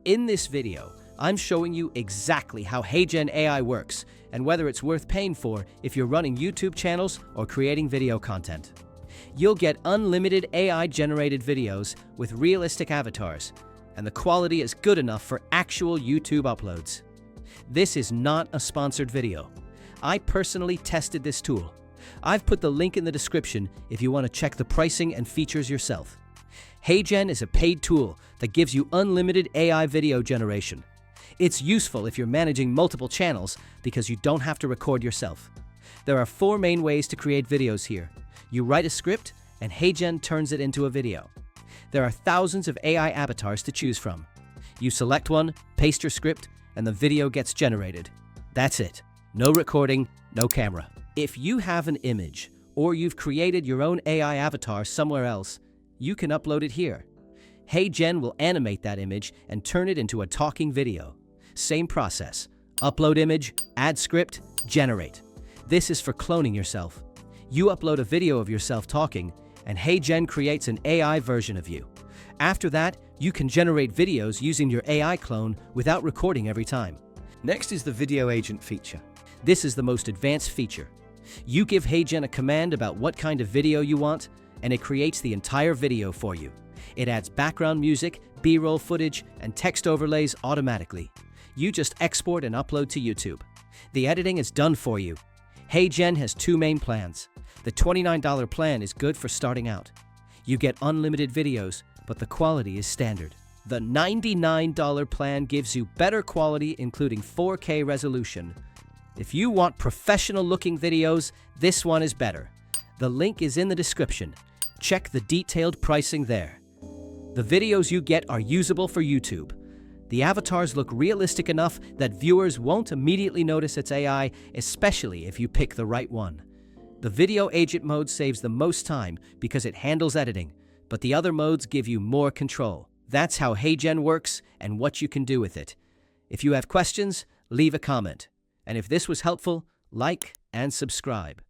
In this video, I'm showing you exactly how HeyGen AI works and whether it's worth paying for if you're running YouTube channels or creating video content. You'll get unlimited AI-generated videos with realistic avatars, and the quality is good enough for actual YouTube uploads. This is not a sponsored video. I personally tested this tool. I've put the link in the description if you want to check the pricing and features yourself. HeyGen is a paid tool that gives you unlimited AI video generation. It's useful if you're managing multiple channels because you don't have to record yourself. There are 4 main ways to create videos here. You write a script, and HeyGen turns it into a video. There are thousands of AI avatars to choose from. You select one, paste your script, and the video gets generated. That's it. No recording, no camera. If you have an image, or you've created your own AI avatar somewhere else, you can upload it here. HeyGen will animate that image and turn it into a talking video. Same process. Upload image, add script, generate. This is for cloning yourself. You upload a video of yourself talking, and HeyGen creates an AI version of you. After that, you can generate videos using your AI clone without recording every time. Next is the Video Agent feature. This is the most advanced feature. You give HeyGen a command about what kind of video you want, and it creates the entire video for you. It adds background music, B-roll footage, and text overlays automatically. You just export and upload to YouTube. The editing is done for you. HeyGen has 2 main plans. The $29 plan is good for starting out. You get unlimited videos, but the quality is standard. The $99 plan gives you better quality, including 4K resolution. If you want professional-looking videos, this one is better. The link is in the description. Check the detailed pricing there. The videos you get are usable for YouTube. The avatars look realistic enough that viewers won't immediately notice it's AI, especially if you pick the right one. The Video Agent mode saves the most time because it handles editing, but the other modes give you more control. That's how HeyGen works and what you can do with it. If you have questions, leave a comment. And if this was helpful, like and subscribe.